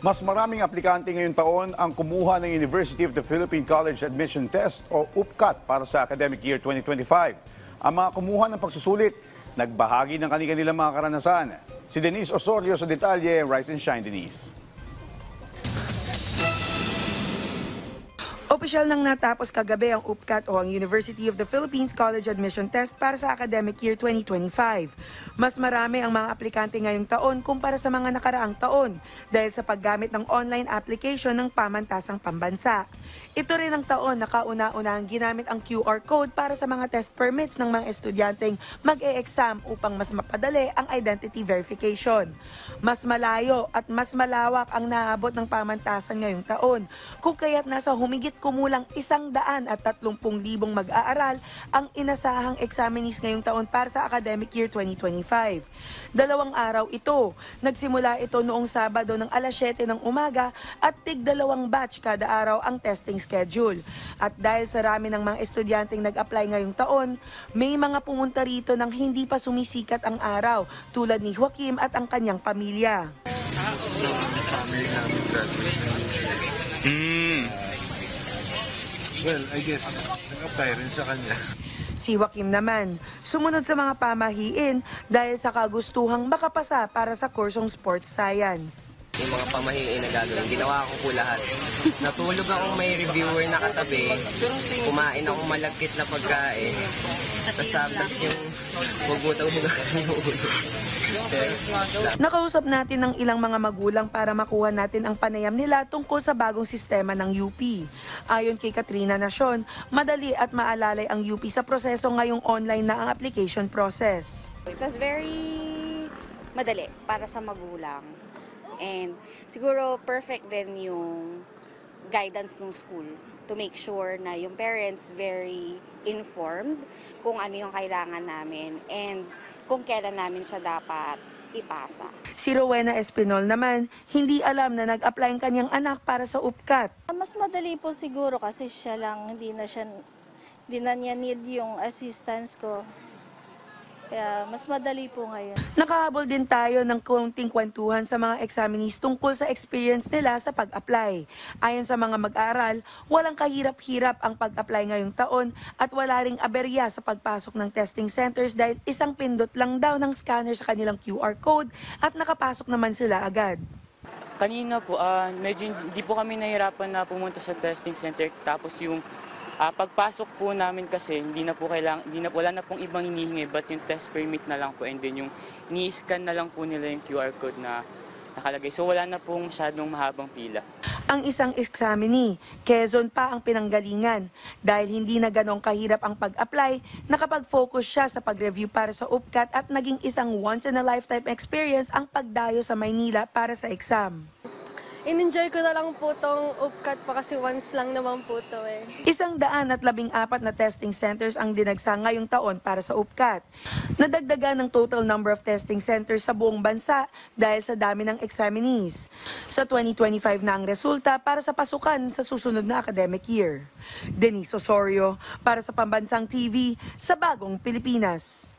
Mas maraming aplikante ngayong taon ang kumuha ng University of the Philippines College Admission Test o UPCAT para sa academic year 2025. Ang mga kumuha ng pagsusulit, nagbahagi ng kanilang mga karanasan. Si Denise Osorio sa detalye. Rise and shine, Denise. Opisyal nang natapos kagabi ang UPCAT o ang University of the Philippines College Admission Test para sa academic year 2025. Mas marami ang mga aplikante ngayong taon kumpara sa mga nakaraang taon dahil sa paggamit ng online application ng pamantasang pambansa. Ito rin ang taon na kauna-unahang ginamit ang QR code para sa mga test permits ng mga estudyanteng mag-e-exam upang mas mapadali ang identity verification. Mas malayo at mas malawak ang naabot ng pamantasan ngayong taon, kung kaya't nasa humigit kumulang 130,000 mag-aaral ang inasahang examinees ngayong taon para sa academic year 2025. 2 araw ito. Nagsimula ito noong Sabado ng alas 7 ng umaga at tig-2 batch kada araw ang testing schedule. At dahil sa rami ng mga estudyanteng nag-apply ngayong taon, may mga pumunta rito nang hindi pa sumisikat ang araw tulad ni Joaquim at ang kanyang pamilya. Well, I guess, nag-apply rin sa kanya. Si Joaquim naman, sumunod sa mga pamahiin dahil sa kagustuhang makapasa para sa kursong sports science. Yung mga pamahiin na gagawin, ginawa ko po lahat. Natulog akong may reviewer na katabi, kumain akong malagkit na pagkain, tapos yung bugutaw-hugasan yung ulo. Nakausap natin ng ilang mga magulang para makuha natin ang panayam nila tungkol sa bagong sistema ng UP. Ayon kay Katrina Nacion, madali at maalalay ang UP sa proseso ngayong online na ang application process. It was very madali para sa magulang. And siguro perfect din yung guidance ng school to make sure na yung parents very informed kung ano yung kailangan namin and kung kailan namin siya dapat ipasa. Si Rowena Espinol naman, hindi alam na nag-apply ang kanyang anak para sa UPCAT. Mas madali po siguro kasi siya lang, hindi na niya need yung assistance ko. Kaya mas madali po ngayon. Nakahabol din tayo ng kaunting kwentuhan sa mga examinees tungkol sa experience nila sa pag-apply. Ayon sa mga mag-aaral, walang kahirap-hirap ang pag-apply ngayong taon at wala ring aberya sa pagpasok ng testing centers dahil isang pindot lang daw ng scanner sa kanilang QR code at nakapasok naman sila agad. Kanina po, medyo hindi po kami nahirapan na pumunta sa testing center tapos yung pagpasok po namin kasi wala na pong ibang hinihingi but yung test permit na lang po and then yung ni-scan na lang po nila yung QR code na nakalagay. So wala na pong masyadong mahabang pila. Ang isang examinee, Quezon pa ang pinanggalingan. Dahil hindi na ganong kahirap ang pag-apply, nakapag-focus siya sa pag-review para sa UPCAT at naging isang once-in-a-lifetime experience ang pagdayo sa Maynila para sa exam. In-enjoy ko na lang po tong UPCAT pa kasi once lang naman po to eh. 114 na testing centers ang dinagsa ngayong taon para sa UPCAT. Nadagdagan ng total number of testing centers sa buong bansa dahil sa dami ng examinees. Sa 2025 na ang resulta para sa pasukan sa susunod na academic year. Denise Osorio para sa Pambansang TV sa Bagong Pilipinas.